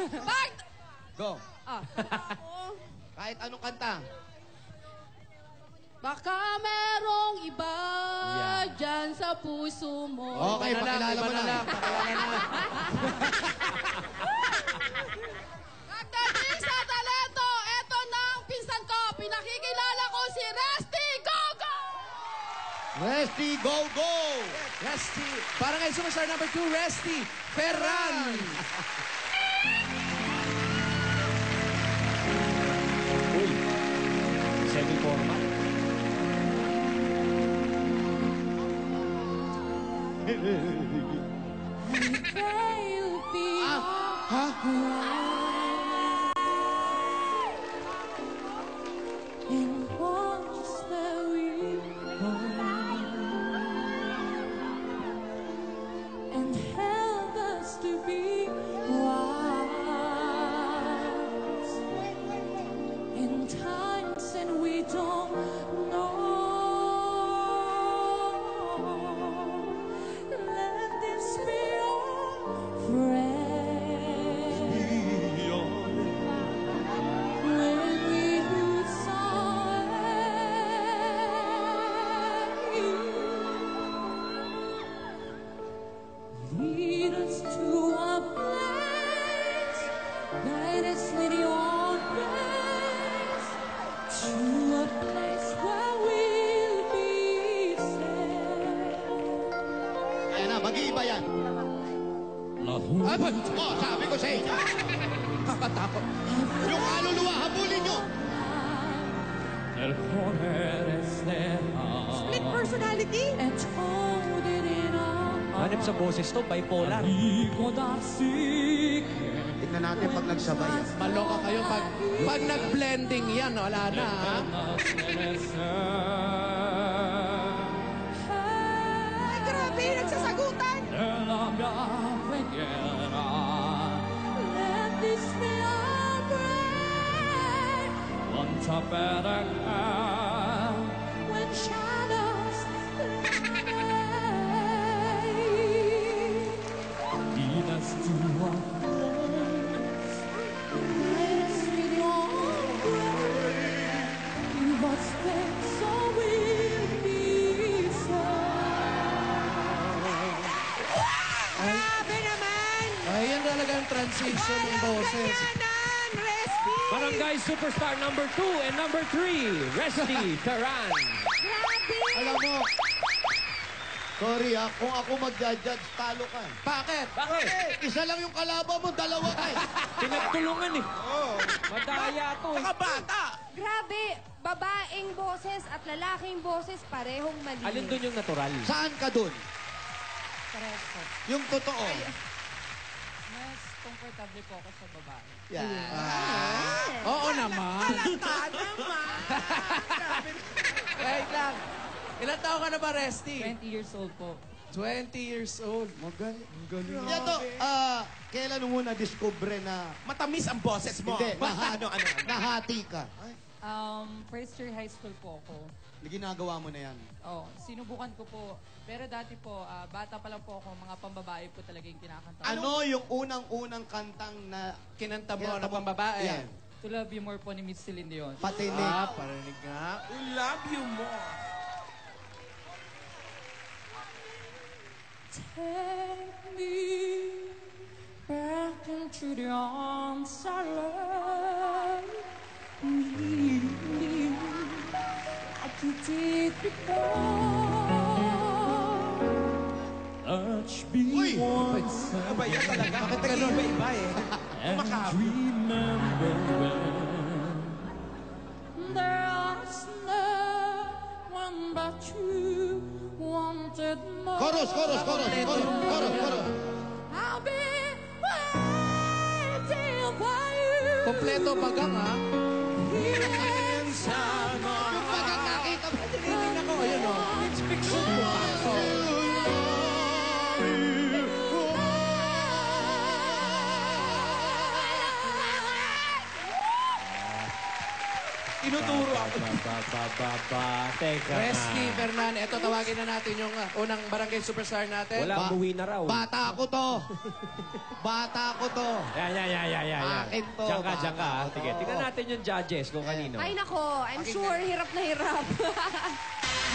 Pag... Go. Ah. Kahit anong kanta. Baka merong iba dyan sa puso mo. Okay, pakilala mo na. Pagdating sa talento, eto na ang pinsan ko. Pinakikilala ko si Resty Gogo! Resty, go, go! Resty. Para kay Superstar number 2, Resty Ferran. Uy, semi-formal. And help us to be wise in times and we don't know. Let this be our friend when we lead us to a place, guide us with your grace, to a place where we'll be safe. Ayan na, mag-iiba yan. Ay, sabi ko sa inyo. Kakatakot. Yung kaluluwa, habulin nyo. Split personality? And hold it in our Hanip sa boses to, bipolar. Tingnan natin pag nagsabay. Maloka kayo pag nag-blending yan, wala na. Ay, grabe! Nagsasagutan! Let this be our breath when shadows lay. Lead us with your grace. Give us faith so we'll be saved. Grabe naman! Ay, yan talaga ang transition ng boses. Ganyanan, Resty! Barangay Superstar number 2 and number 3, Resty Ferran. Grabe! Alam mo, sorry ha, kung ako mag-judge, talo ka. Bakit? Isa lang yung kalaban mo, dalawa ka. Pinagtulungan eh. Madaya to eh. Bata! Grabe, babaeng boses at lalaking boses parehong malinis. Alin doon yung natural? Saan ka dun? Parehas po. Yung totoo. Mas comfortable po ako sa babae. Yeah. Oo naman. Wait lang. Ilan taon ka na ba, Resty? 20 years old po. 20 years old. Magaling. Yato, kailan mo na-discover na... Matamis ang boses mo. Hindi, nahati ka. First year high school po ako. Ginagawa mo na yan. Sinubukan ko po. Pero dati po, bata pa lang po ako, mga pambabae po talaga yung kinakanta. Ano yung unang-unang kantang na... Kinanta mo na pambabae. Yan. To Love You More po ni Miss Celine Dion. Patinig. Parinig nga. I love you more. Take me back into the arms I love. Lead me like you did before. Touch me once Iba yan talaga. Bakit nag-iba-iba eh? and remember when there's no one but you wanted more. Chorus. I'll be waiting for you. Kompleto bagang ha. Inside my Yung bagang nakita mo. Tinitingnan ako. Ayun o. It's fiction mo. Tinuturo ako. Teka Resty nga. Fernan, eto tawagin na natin yung unang barangay superstar natin. Wala, umuwi na raw. Bata ko to. Bata ko to. Yan. Akin to, Diyan ka, bata ha? ko to. Sige, tignan natin yung judges kung kanino. Ay nako, I'm sure hirap na hirap.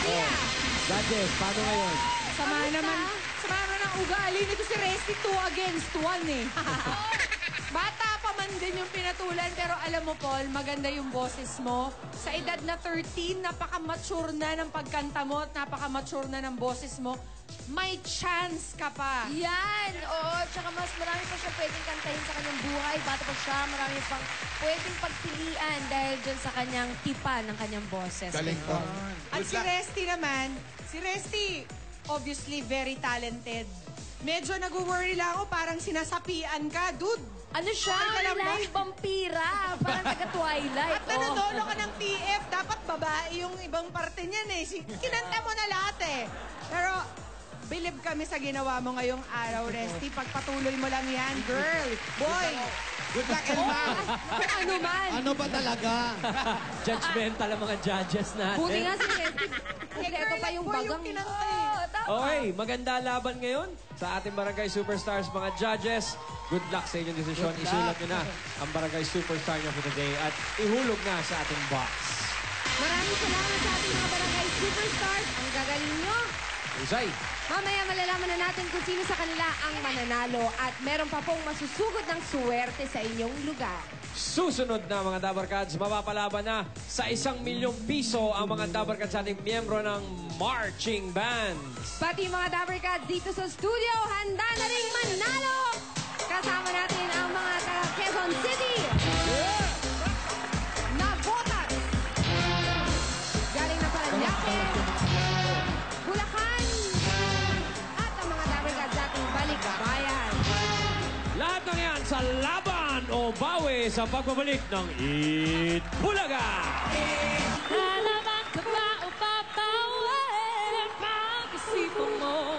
Yeah. Judges, paano ngayon? Sama naman ng ugali nito si Resty 2 against 1 eh. Bata pa man din yung pinatulan, pero alam mo, Paul, maganda yung boses mo. Sa edad na 13, napaka-mature na ng pagkanta mo at napaka-mature na ng boses mo. May chance ka pa. Yan, oo. Tsaka mas marami pa siya pwedeng kantahin sa kanyang buhay. Bata pa siya, marami pang pwedeng pagpilian dahil dyan sa kanyang tipa ng kanyang boses. Galing to. At si Resty naman, obviously very talented. Medyo nag-worry lang ako, parang sinasapian ka, dude. Ano siya? Alam mo? Live vampira. Parang taga-Twilight. At nanonolo ka ng TF, dapat babae yung ibang parte niyan eh. Kinanta mo na lahat eh. Pero, believe kami sa ginawa mo ngayong araw, Resty. Pagpatuloy mo lang yan, girl. Boy. Good luck, Elma. Kung ano man. Ano ba talaga? Judgmental ang mga judges natin. Buti nga si Resty. Kompleto pa yung boy yung bagang. kinanta eh. Oo, tama. Okay, maganda laban ngayon sa ating Barangay Superstars, mga judges. Good luck sa inyong desisyon. Isulat nyo na ang Barangay Superstar nyo for today at ihulog na sa ating box. Maraming salamat sa ating mga barangay superstars. Ang gagaling nyo. Usay! Mamaya malalaman na natin kung sino sa kanila ang mananalo at meron pa pong masusugod ng swerte sa inyong lugar. Susunod na mga Dabarkads, mapapalaban na sa 1,000,000 piso ang mga Dabarkads sa ating miyembro ng marching band. Pati mga Dabarkads dito sa studio, handa na ring manalo! Kasama natin ang mga taga Quezon City. Nabotas. Galing na Paranaque. Bulacan. At ang mga Dabarkads ating balikbayan. Lahat ng yan sa laban o bawi sa pagbabalik ng Eat Bulaga! Lalaban ka ba o papawi? Pag-isipan mo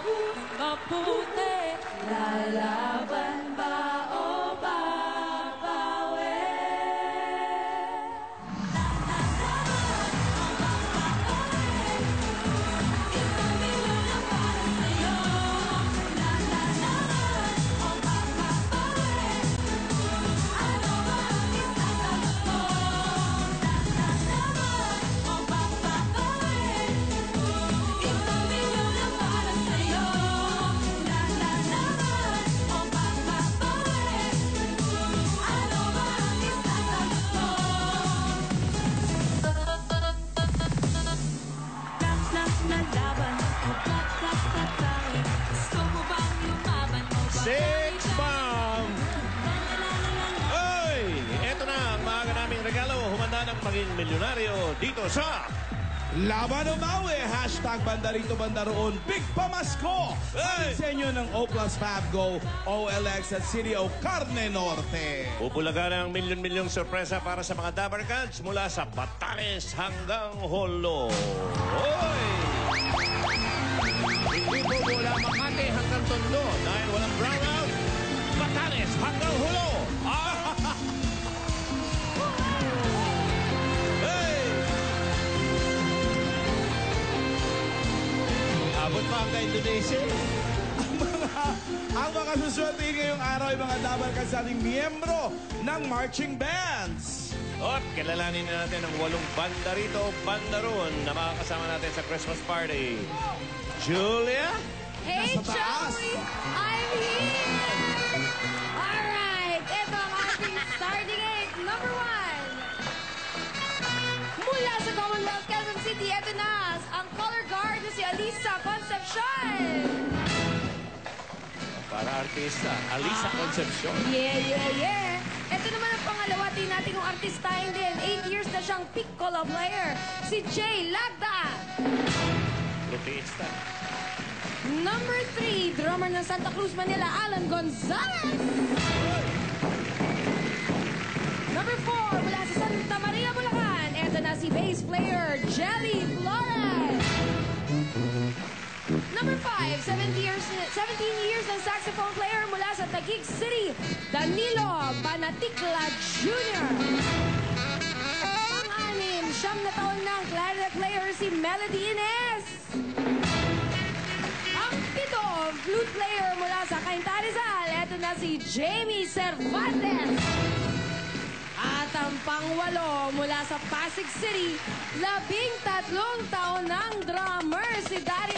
mabuti. Lalaban ba o papawi? Six Bomb! Oy! Eto na ang maaga naming regalo. Humanda ng maging milyonaryo dito sa... Laban o Maui, hashtag banda rito banda roon, Big Pamasko! Hey! Sa inyo ng O Plus Fab Go, OLX at City o Carne Norte. Pupulaga ng milyon-milyong sorpresa para sa mga Dabarkads mula sa Batanes hanggang Holo. Oy! Hindi po mula Makati hanggang Tondo dahil walang brownout. Batanes hanggang Holo. Hey! Abot pa hanggang Indonesia. Ang mga suswerte ngayong araw ay mga dabarkan sa ating miyembro ng marching bands. At kilalanin na natin ang 8 banda rito, banda roon na makakasama natin sa Christmas party. Julia? Hey, Nasa taas. Joey! I'm here! Alright, ito ang ating starting eight. Number 1. Mula sa Commonwealth, Quezon City, ito na ang color guard na si Alisa Concepcion. Para artista, Alisa Concepcion. Yeah. Ito naman ang pangalawa, din natin kung artistahin din. 8 years na siyang piccolo player, si Jay Lagda. Protesta. Number 3, drummer ng Santa Cruz, Manila, Alan Gonzalez. Number 4, mula sa Santa Maria, Bulacan, eto na si bass player, Jelly Flores. Number 5, 17 years ng saxophone player mula sa Taguig City, Danilo Banaticla Jr. Pang-anim, si Melody Ines. Ang pito, flute player mula sa Cainta Rizal, eto na si Jamie Cervantes. At ang pangwalo mula sa Pasig City, 13 taon ng drummer si Daddy